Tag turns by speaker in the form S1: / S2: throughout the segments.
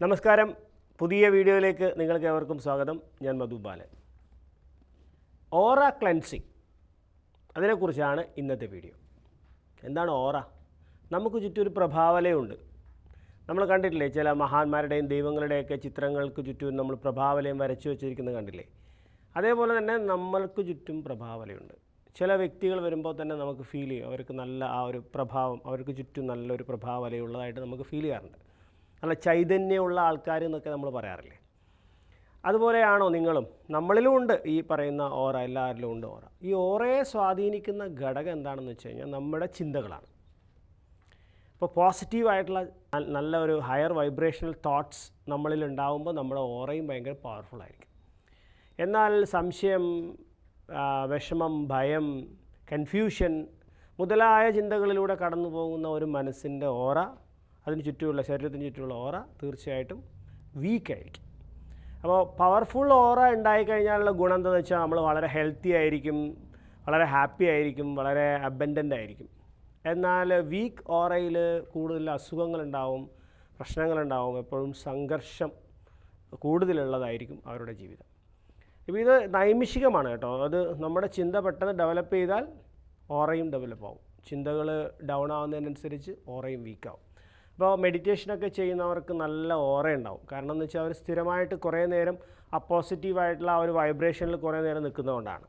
S1: നമസ്കാരം. പുതിയ വീഡിയോയിലേക്ക് നിങ്ങൾക്ക് ഏവർക്കും സ്വാഗതം. ഞാൻ മധു ബാലൻ. ഓറ ക്ലെൻസിങ്, അതിനെക്കുറിച്ചാണ് ഇന്നത്തെ വീഡിയോ. എന്താണ് ഓറ? നമുക്ക് ചുറ്റും ഒരു പ്രഭാവലയുണ്ട്. നമ്മൾ കണ്ടിട്ടില്ലേ, ചില മഹാന്മാരുടെയും ദൈവങ്ങളുടെയൊക്കെ ചിത്രങ്ങൾക്ക് ചുറ്റും നമ്മൾ പ്രഭാവലയം വരച്ചു വെച്ചിരിക്കുന്നത് കണ്ടില്ലേ? അതേപോലെ തന്നെ നമ്മൾക്ക് ചുറ്റും പ്രഭാവലയുണ്ട്. ചില വ്യക്തികൾ വരുമ്പോൾ തന്നെ നമുക്ക് ഫീൽ ചെയ്യും അവർക്ക് നല്ല ആ ഒരു പ്രഭാവം, അവർക്ക് ചുറ്റും നല്ലൊരു പ്രഭാവലയുള്ളതായിട്ട് നമുക്ക് ഫീൽ ചെയ്യാറുണ്ട്. നല്ല ചൈതന്യമുള്ള ആൾക്കാർ എന്നൊക്കെ നമ്മൾ പറയാറില്ലേ? അതുപോലെയാണോ നിങ്ങളും? നമ്മളിലും ഉണ്ട് ഈ പറയുന്ന ഓറ, എല്ലാവരിലും ഉണ്ട് ഓറ. ഈ ഓറയെ സ്വാധീനിക്കുന്ന ഘടകം എന്താണെന്ന് വെച്ച് കഴിഞ്ഞാൽ നമ്മുടെ ചിന്തകളാണ്. ഇപ്പോൾ പോസിറ്റീവായിട്ടുള്ള നല്ല ഒരു ഹയർ വൈബ്രേഷണൽ തോട്ട്സ് നമ്മളിൽ ഉണ്ടാകുമ്പോൾ നമ്മുടെ ഓറയും ഭയങ്കര പവർഫുള്ളായിരിക്കും. എന്നാൽ സംശയം, വിഷമം, ഭയം, കൺഫ്യൂഷൻ മുതലായ ചിന്തകളിലൂടെ കടന്നു പോകുന്ന ഒരു മനസ്സിൻ്റെ ഓറ, അതിന് ചുറ്റുമുള്ള ശരീരത്തിന് ചുറ്റുമുള്ള ഓറ തീർച്ചയായിട്ടും വീക്കായിരിക്കും. അപ്പോൾ പവർഫുൾ ഓറ ഉണ്ടായിക്കഴിഞ്ഞാലുള്ള ഗുണം എന്താണെന്ന് വെച്ചാൽ നമ്മൾ വളരെ ഹെൽത്തി ആയിരിക്കും, വളരെ ഹാപ്പി ആയിരിക്കും, വളരെ അബൻഡൻ്റ് ആയിരിക്കും. എന്നാൽ വീക്ക് ഓറയിൽ കൂടുതൽ അസുഖങ്ങളുണ്ടാവും, പ്രശ്നങ്ങളുണ്ടാവും, എപ്പോഴും സംഘർഷം കൂടുതലുള്ളതായിരിക്കും അവരുടെ ജീവിതം. ഇപ്പോൾ ഇത് നൈമിഷികമാണ് കേട്ടോ. അത് നമ്മുടെ ചിന്ത പെട്ടെന്ന് ഡെവലപ്പ് ചെയ്താൽ ഓറയും ഡെവലപ്പ് ആവും. ചിന്തകൾ ഡൗൺ ആവുന്നതിനനുസരിച്ച് ഓറയും വീക്കാവും. ഇപ്പോൾ മെഡിറ്റേഷനൊക്കെ ചെയ്യുന്നവർക്ക് നല്ല ഓറ ഉണ്ടാവും. കാരണം എന്ന് വെച്ചാൽ അവർ സ്ഥിരമായിട്ട് കുറേ നേരം ആ പോസിറ്റീവായിട്ടുള്ള ആ ഒരു വൈബ്രേഷനിൽ കുറേ നേരം നിൽക്കുന്നതുകൊണ്ടാണ്.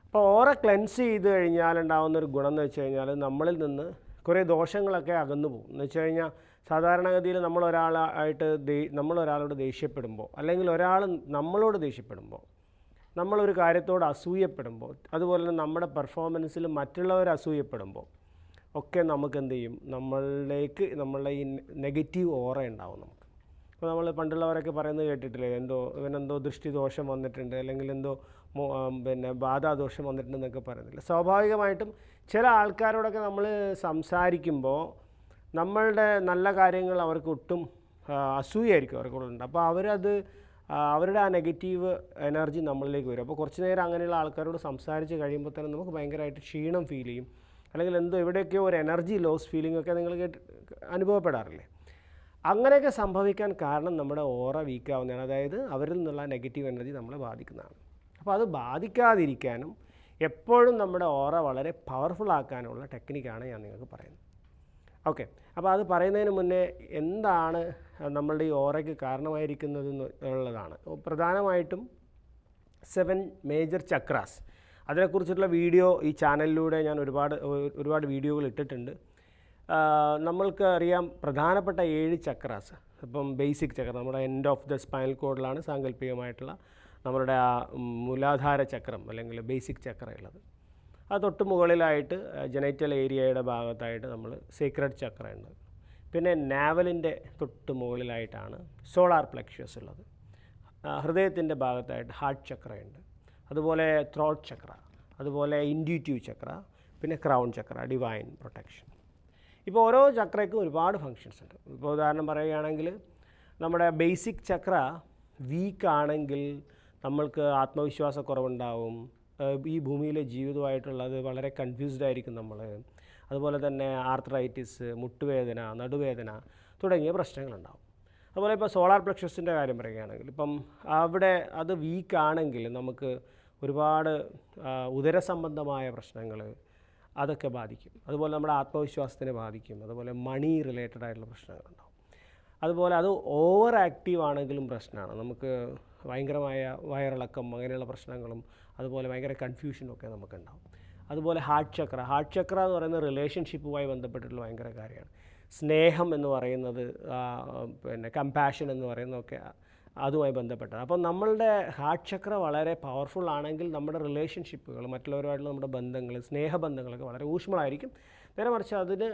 S1: അപ്പോൾ ഓറ ക്ലെൻസ് ചെയ്ത് കഴിഞ്ഞാൽ ഉണ്ടാകുന്നൊരു ഗുണം എന്ന് വെച്ച് കഴിഞ്ഞാൽ നമ്മളിൽ നിന്ന് കുറേ ദോഷങ്ങളൊക്കെ അകന്നു പോകും. എന്ന് വെച്ച് കഴിഞ്ഞാൽ സാധാരണഗതിയിൽ നമ്മളൊരാളോട് ദേഷ്യപ്പെടുമ്പോൾ, അല്ലെങ്കിൽ ഒരാൾ നമ്മളോട് ദേഷ്യപ്പെടുമ്പോൾ, നമ്മളൊരു കാര്യത്തോട് അസൂയപ്പെടുമ്പോൾ, അതുപോലെ തന്നെ നമ്മുടെ പെർഫോമൻസിൽ മറ്റുള്ളവർ അസൂയപ്പെടുമ്പോൾ ഒക്കെ നമുക്ക് എന്ത് ചെയ്യും, നമ്മളുടെ ഈ നെഗറ്റീവ് ഓറ ഉണ്ടാവും നമുക്ക്. ഇപ്പോൾ നമ്മൾ പണ്ടുള്ളവരൊക്കെ പറയുന്നത് കേട്ടിട്ടില്ലേ, ഇവനെന്തോ ദൃഷ്ടിദോഷം വന്നിട്ടുണ്ട്, അല്ലെങ്കിൽ എന്തോ ബാധാദോഷം വന്നിട്ടുണ്ടെന്നൊക്കെ പറയുന്നില്ല. സ്വാഭാവികമായിട്ടും ചില ആൾക്കാരോടൊക്കെ നമ്മൾ സംസാരിക്കുമ്പോൾ നമ്മളുടെ നല്ല കാര്യങ്ങൾ അവർക്ക് ഒട്ടും അസൂയായിരിക്കും അവർക്കുള്ളുണ്ട്. അപ്പോൾ അവരുടെ ആ നെഗറ്റീവ് എനർജി നമ്മളിലേക്ക് വരും. അപ്പോൾ കുറച്ച് നേരം അങ്ങനെയുള്ള ആൾക്കാരോട് സംസാരിച്ച് കഴിയുമ്പോൾ തന്നെ നമുക്ക് ഭയങ്കരമായിട്ട് ക്ഷീണം ഫീൽ ചെയ്യും, അല്ലെങ്കിൽ എവിടെയൊക്കെയോ ഒരു എനർജി ലോസ് ഫീലിംഗ് ഒക്കെ നിങ്ങൾ അനുഭവപ്പെടാറില്ലേ? അങ്ങനെയൊക്കെ സംഭവിക്കാൻ കാരണം നമ്മുടെ ഓറ വീക്കാവുന്നതാണ്. അതായത് അവരിൽ നിന്നുള്ള നെഗറ്റീവ് എനർജി നമ്മളെ ബാധിക്കുന്നതാണ്. അപ്പോൾ അത് ബാധിക്കാതിരിക്കാനും എപ്പോഴും നമ്മുടെ ഓറ വളരെ പവർഫുൾ ആക്കാനുള്ള ടെക്നിക്കാണ് ഞാൻ നിങ്ങൾക്ക് പറയുന്നത്. ഓക്കെ, അപ്പോൾ അത് പറയുന്നതിന് മുന്നേ എന്താണ് നമ്മളുടെ ഈ ഓറയ്ക്ക് കാരണമായിരിക്കുന്നത് എന്നുള്ളതാണ്. പ്രധാനമായിട്ടും 7 മേജർ ചക്രാസ്, അതിനെക്കുറിച്ചിട്ടുള്ള വീഡിയോ ഈ ചാനലിലൂടെ ഞാൻ ഒരുപാട് വീഡിയോകൾ ഇട്ടിട്ടുണ്ട്. നമ്മൾക്ക് അറിയാം പ്രധാനപ്പെട്ട 7 ചക്രാസ്. ഇപ്പം ബേസിക് ചക്ര നമ്മുടെ എൻഡ് ഓഫ് ദ സ്പൈനൽ കോഡിലാണ് സാങ്കല്പികമായിട്ടുള്ള നമ്മളുടെ ആ മൂലാധാര ചക്രം അല്ലെങ്കിൽ ബേസിക് ചക്ര ഉള്ളത്. അത് തൊട്ട് മുകളിലായിട്ട് ജനൈറ്റൽ ഏരിയയുടെ ഭാഗത്തായിട്ട് നമ്മൾ സീക്രട്ട് ചക്ര ഉണ്ട്. പിന്നെ നാവലിൻ്റെ തൊട്ട് മുകളിലായിട്ടാണ് സോളാർ പ്ലെക്ഷ്യസ് ഉള്ളത്. ഹൃദയത്തിൻ്റെ ഭാഗത്തായിട്ട് ഹാർട്ട് ചക്രയുണ്ട്. അതുപോലെ ത്രോട്ട് ചക്ര, അതുപോലെ ഇൻഡ്യൂറ്റീവ് ചക്ര, പിന്നെ ക്രൗൺ ചക്ര, ഡിവൈൻ പ്രൊട്ടക്ഷൻ. ഇപ്പോൾ ഓരോ ചക്രയ്ക്കും ഒരുപാട് ഫങ്ഷൻസ് ഉണ്ട്. ഇപ്പോൾ ഉദാഹരണം പറയുകയാണെങ്കിൽ നമ്മുടെ ബേസിക് ചക്ര വീക്കാണെങ്കിൽ നമ്മൾക്ക് ആത്മവിശ്വാസക്കുറവുണ്ടാവും, ഈ ഭൂമിയിലെ ജീവിതമായിട്ടുള്ളത് വളരെ കൺഫ്യൂസ്ഡ് ആയിരിക്കും നമ്മൾ. അതുപോലെ തന്നെ ആർത്രൈറ്റിസ്, മുട്ടുവേദന, നടുവേദന തുടങ്ങിയ പ്രശ്നങ്ങളുണ്ടാവും. അതുപോലെ ഇപ്പോൾ സോളാർ പ്ലെക്സസിൻ്റെ കാര്യം പറയുകയാണെങ്കിൽ ഇപ്പം അവിടെ അത് വീക്കാണെങ്കിൽ നമുക്ക് ഒരുപാട് ഉദരസംബന്ധമായ പ്രശ്നങ്ങൾ അതൊക്കെ ബാധിക്കും. അതുപോലെ നമ്മുടെ ആത്മവിശ്വാസത്തിനെ ബാധിക്കും. അതുപോലെ മണി റിലേറ്റഡ് ആയിട്ടുള്ള പ്രശ്നങ്ങളുണ്ടാവും. അതുപോലെ അത് ഓവർ ആക്റ്റീവ് ആണെങ്കിലും പ്രശ്നമാണ്. നമുക്ക് ഭയങ്കരമായ വയറിളക്കം അങ്ങനെയുള്ള പ്രശ്നങ്ങളും അതുപോലെ ഭയങ്കര കൺഫ്യൂഷനും ഒക്കെ നമുക്കുണ്ടാവും. അതുപോലെ ഹാർട്ട് ചക്ര എന്ന് പറയുന്നത് റിലേഷൻഷിപ്പുമായി ബന്ധപ്പെട്ടിട്ടുള്ള ഭയങ്കര കാര്യമാണ്. സ്നേഹം എന്ന് പറയുന്നത്, പിന്നെ കമ്പാഷൻ എന്ന് പറയുന്നതൊക്കെ അതുമായി ബന്ധപ്പെട്ടത്. അപ്പോൾ നമ്മളുടെ ഹാർട്ട് ചക്ര വളരെ പവർഫുൾ ആണെങ്കിൽ നമ്മുടെ റിലേഷൻഷിപ്പുകൾ, മറ്റുള്ളവരുമായിട്ടുള്ള നമ്മുടെ ബന്ധങ്ങൾ, സ്നേഹബന്ധങ്ങളൊക്കെ വളരെ ഊഷ്മളമായിരിക്കും. നേരെ മറിച്ച് അതിന്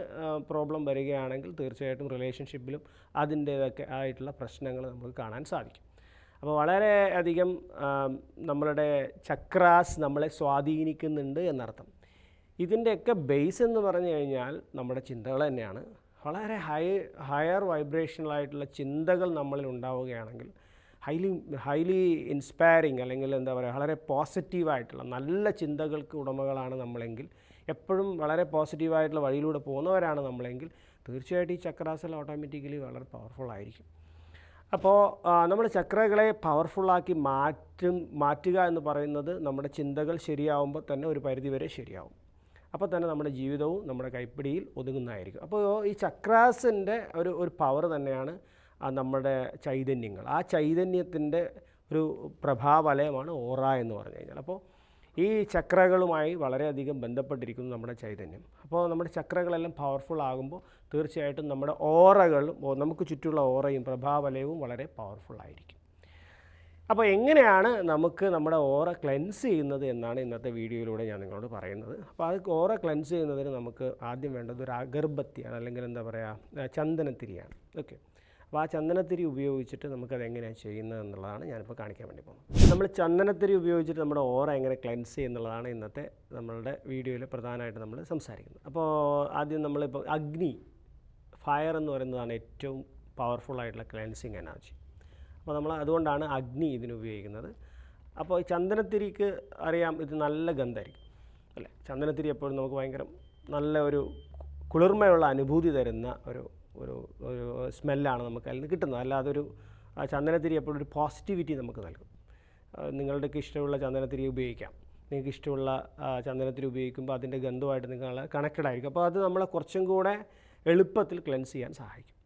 S1: പ്രോബ്ലം വരികയാണെങ്കിൽ തീർച്ചയായിട്ടും റിലേഷൻഷിപ്പിലും അതിൻ്റേതൊക്കെ ആയിട്ടുള്ള പ്രശ്നങ്ങൾ നമുക്ക് കാണാൻ സാധിക്കും. അപ്പോൾ വളരെ അധികം നമ്മളുടെ ചക്രാസ് നമ്മളെ സ്വാധീനിക്കുന്നുണ്ട് എന്നർത്ഥം. ഇതിൻ്റെയൊക്കെ ബേസ് എന്ന് പറഞ്ഞു കഴിഞ്ഞാൽ നമ്മുടെ ചിന്തകൾ തന്നെയാണ്. വളരെ ഹയർ വൈബ്രേഷണലായിട്ടുള്ള ചിന്തകൾ നമ്മളിൽ ഉണ്ടാവുകയാണെങ്കിൽ, ഹൈലി ഇൻസ്പയറിങ് അല്ലെങ്കിൽ എന്താ പറയുക, വളരെ പോസിറ്റീവായിട്ടുള്ള നല്ല ചിന്തകൾക്ക് ഉടമകളാണ് നമ്മളെങ്കിൽ, എപ്പോഴും വളരെ പോസിറ്റീവായിട്ടുള്ള വഴിയിലൂടെ പോകുന്നവരാണ് നമ്മളെങ്കിൽ, തീർച്ചയായിട്ടും ഈ ചക്രാസെല്ലാം ഓട്ടോമാറ്റിക്കലി വളരെ പവർഫുൾ ആയിരിക്കും. അപ്പോൾ നമ്മൾ ചക്രകളെ പവർഫുള്ളാക്കി മാറ്റുക എന്ന് പറയുന്നത് നമ്മുടെ ചിന്തകൾ ശരിയാവുമ്പോൾ തന്നെ ഒരു പരിധിവരെ ശരിയാവും. അപ്പോൾ തന്നെ നമ്മുടെ ജീവിതവും നമ്മുടെ കൈപ്പിടിയിൽ ഒതുങ്ങുന്നതായിരിക്കും. അപ്പോൾ ഈ ചക്രാസിൻ്റെ ഒരു പവർ തന്നെയാണ് നമ്മുടെ ചൈതന്യങ്ങൾ. ആ ചൈതന്യത്തിൻ്റെ ഒരു പ്രഭാവലയമാണ് ഓറ എന്ന് പറഞ്ഞു കഴിഞ്ഞാൽ. അപ്പോൾ ഈ ചക്രകളുമായി വളരെയധികം ബന്ധപ്പെട്ടിരിക്കുന്നു നമ്മുടെ ചൈതന്യം. അപ്പോൾ നമ്മുടെ ചക്രകളെല്ലാം പവർഫുൾ ആകുമ്പോൾ തീർച്ചയായിട്ടും നമ്മുടെ ഓറകളും നമുക്ക് ചുറ്റുമുള്ള ഓറയും പ്രഭാവലയവും വളരെ പവർഫുള്ളായിരിക്കും. അപ്പോൾ എങ്ങനെയാണ് നമുക്ക് നമ്മുടെ ഓറ ക്ലെൻസ് ചെയ്യുന്നത് എന്നാണ് ഇന്നത്തെ വീഡിയോയിലൂടെ ഞാൻ നിങ്ങളോട് പറയുന്നത്. അപ്പോൾ അത് ഓറ ക്ലെൻസ് ചെയ്യുന്നതിന് നമുക്ക് ആദ്യം വേണ്ടത് ഒരു അഗർബത്തിയാണ്, അല്ലെങ്കിൽ എന്താ പറയുക, ചന്ദനത്തിരിയാണ്. ഓക്കെ, അപ്പോൾ ആ ചന്ദനത്തിരി ഉപയോഗിച്ചിട്ട് നമുക്കത് എങ്ങനെയാണ് ചെയ്യുന്നത് എന്നുള്ളതാണ് ഞാനിപ്പോൾ കാണിക്കാൻ വേണ്ടി പോകുന്നത്. നമ്മൾ ചന്ദനത്തിരി ഉപയോഗിച്ചിട്ട് നമ്മുടെ ഓറ എങ്ങനെ ക്ലെൻസ് ചെയ്യുന്നുള്ളതാണ് ഇന്നത്തെ നമ്മളുടെ വീഡിയോയിൽ പ്രധാനമായിട്ട് നമ്മൾ സംസാരിക്കുന്നത്. അപ്പോൾ ആദ്യം നമ്മളിപ്പോൾ ഫയർ എന്ന് പറയുന്നതാണ് ഏറ്റവും പവർഫുള്ളായിട്ടുള്ള ക്ലെൻസിങ് എനർജി. അപ്പോൾ നമ്മൾ അതുകൊണ്ടാണ് അഗ്നി ഇതിന് ഉപയോഗിക്കുന്നത്. അപ്പോൾ ഈ ചന്ദനത്തിരിക്ക് അറിയാം, ഇത് നല്ല ഗന്ധമായിരിക്കും അല്ലേ. ചന്ദനത്തിരി എപ്പോഴും നമുക്ക് ഭയങ്കര നല്ല ഒരു കുളിർമയുള്ള അനുഭൂതി തരുന്ന ഒരു സ്മെല്ലാണ് നമുക്ക് അതിൽ നിന്ന് കിട്ടുന്നത്. അല്ലാതെ ചന്ദനത്തിരി എപ്പോഴും ഒരു പോസിറ്റിവിറ്റി നമുക്ക് നൽകും. നിങ്ങളുടെയൊക്കെ ഇഷ്ടമുള്ള ചന്ദനത്തിരി ഉപയോഗിക്കാം. നിങ്ങൾക്ക് ഇഷ്ടമുള്ള ചന്ദനത്തിരി ഉപയോഗിക്കുമ്പോൾ അതിൻ്റെ ഗന്ധമായിട്ട് നിങ്ങൾ കണക്റ്റഡ് ആയിരിക്കും. അപ്പോൾ അത് നമ്മളെ കുറച്ചും കൂടെ എളുപ്പത്തിൽ ക്ലെൻസ് ചെയ്യാൻ സഹായിക്കും.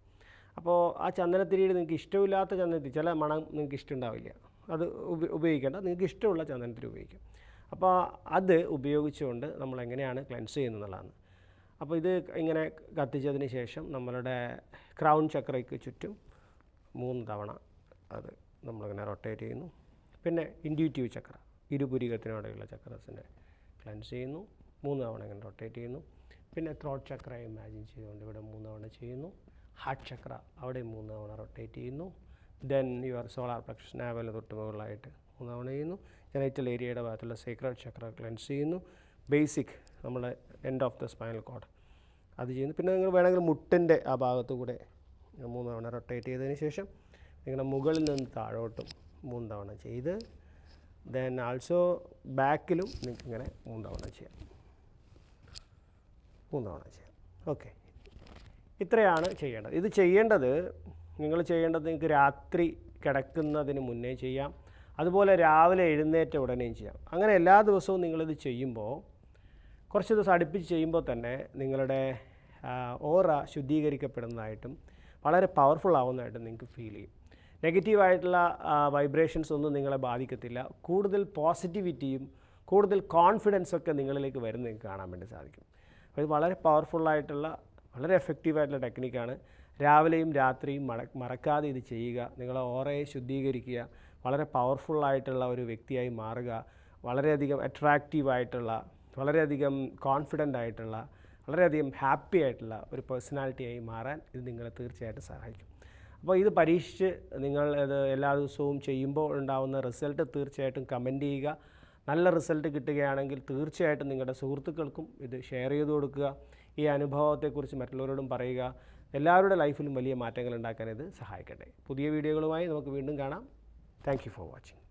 S1: അപ്പോൾ ആ ചന്ദനത്തിരിയുടെ നിങ്ങൾക്ക് ഇഷ്ടമില്ലാത്ത ചന്ദനത്തിരി, ചില മണം നിങ്ങൾക്ക് ഇഷ്ടമുണ്ടാവില്ല, അത് ഉപയോഗിക്കേണ്ട, നിങ്ങൾക്ക് ഇഷ്ടമുള്ള ചന്ദനത്തിരി ഉപയോഗിക്കാം. അപ്പോൾ അത് ഉപയോഗിച്ചുകൊണ്ട് നമ്മൾ എങ്ങനെയാണ് ക്ലെൻസ് ചെയ്യുന്നതെന്നുള്ളതാണ്. അപ്പോൾ ഇത് ഇങ്ങനെ കത്തിച്ചതിന് ശേഷം നമ്മളുടെ ക്രൗൺ ചക്രയ്ക്ക് ചുറ്റും 3 തവണ അത് നമ്മളിങ്ങനെ റൊട്ടേറ്റ് ചെയ്യുന്നു. പിന്നെ ഇൻഡ്യൂറ്റീവ് ചക്ര, ഇരുപുരികത്തിനോടെയുള്ള ചക്രസിനെ ക്ലെൻസ് ചെയ്യുന്നു, 3 തവണ ഇങ്ങനെ റൊട്ടേറ്റ് ചെയ്യുന്നു. പിന്നെ ത്രോട്ട് ചക്ര ഇമാജിൻ ചെയ്തുകൊണ്ട് ഇവിടെ 3 തവണ ചെയ്യുന്നു. ഹാർട്ട് ചക്ര അവിടെ 3 തവണ റൊട്ടേറ്റ് ചെയ്യുന്നു. ദെൻ യുവർ സോളാർ പ്ലക്സസ് നാവലിന് തൊട്ട് മുകളിലായിട്ട് 3 തവണ ചെയ്യുന്നു. ജനൈറ്റൽ ഏരിയയുടെ ഭാഗത്തുള്ള സേക്രഡ് ചക്ര ക്ലെൻസ് ചെയ്യുന്നു. ബേസിക് നമ്മുടെ end of the spinal cord അത് ചെയ്യുന്നു. പിന്നെ നിങ്ങൾ വേണമെങ്കിൽ മുട്ടിൻ്റെ ആ ഭാഗത്തു കൂടെ 3 തവണ റൊട്ടേറ്റ് ചെയ്തതിന് ശേഷം നിങ്ങളുടെ മുകളിൽ നിന്ന് താഴോട്ടും 3 തവണ ചെയ്ത് ദെൻ ആൾസോ ബാക്കിലും നിങ്ങൾക്ക് ഇങ്ങനെ 3 തവണ ചെയ്യാം. 3 തവണ ചെയ്യാം. ഓക്കെ, ഇത്രയാണ് ചെയ്യേണ്ടത്. ഇത് നിങ്ങൾ ചെയ്യേണ്ടത് നിങ്ങൾക്ക് രാത്രി കിടക്കുന്നതിന് മുന്നേ ചെയ്യാം, അതുപോലെ രാവിലെ എഴുന്നേറ്റ ഉടനെയും ചെയ്യാം. അങ്ങനെ എല്ലാ ദിവസവും നിങ്ങളിത് ചെയ്യുമ്പോൾ, കുറച്ച് ദിവസം അടുപ്പിച്ച് ചെയ്യുമ്പോൾ തന്നെ നിങ്ങളുടെ ഓറ ശുദ്ധീകരിക്കപ്പെടുന്നതായിട്ടും വളരെ പവർഫുൾ ആവുന്നതായിട്ടും നിങ്ങൾക്ക് ഫീൽ ചെയ്യും. നെഗറ്റീവായിട്ടുള്ള വൈബ്രേഷൻസ് ഒന്നും നിങ്ങളെ ബാധിക്കത്തില്ല. കൂടുതൽ പോസിറ്റിവിറ്റിയും കൂടുതൽ കോൺഫിഡൻസൊക്കെ നിങ്ങളിലേക്ക് വരുന്നത് നിങ്ങൾക്ക് കാണാൻ വേണ്ടി സാധിക്കും. അപ്പോൾ ഇത് വളരെ പവർഫുള്ളായിട്ടുള്ള വളരെ എഫക്റ്റീവായിട്ടുള്ള ടെക്നിക്കാണ്. രാവിലെയും രാത്രിയും മറക്കാതെ ഇത് ചെയ്യുക. നിങ്ങളെ ഓറയെ ശുദ്ധീകരിക്കുക, വളരെ പവർഫുള്ളായിട്ടുള്ള ഒരു വ്യക്തിയായി മാറുക, വളരെയധികം അട്രാക്റ്റീവായിട്ടുള്ള, വളരെയധികം കോൺഫിഡൻ്റ് ആയിട്ടുള്ള, വളരെയധികം ഹാപ്പി ആയിട്ടുള്ള ഒരു പേഴ്സണാലിറ്റിയായി മാറാൻ ഇത് നിങ്ങളെ തീർച്ചയായിട്ടും സഹായിക്കും. അപ്പോൾ ഇത് പരീക്ഷിച്ച് നിങ്ങൾ ഇത് എല്ലാ ദിവസവും ചെയ്യുമ്പോൾ ഉണ്ടാകുന്ന റിസൾട്ട് തീർച്ചയായിട്ടും കമൻറ്റ് ചെയ്യുക. നല്ല റിസൾട്ട് കിട്ടുകയാണെങ്കിൽ തീർച്ചയായിട്ടും നിങ്ങളുടെ സുഹൃത്തുക്കൾക്കും ഇത് ഷെയർ ചെയ്ത് കൊടുക്കുക. ഈ അനുഭവത്തെക്കുറിച്ച് മറ്റുള്ളവരോടും പറയുക. എല്ലാവരുടെ ലൈഫിലും വലിയ മാറ്റങ്ങൾ ഉണ്ടാക്കാൻ ഇത് സഹായിക്കട്ടെ. പുതിയ വീഡിയോകളുമായി നമുക്ക് വീണ്ടും കാണാം. Thank you for watching.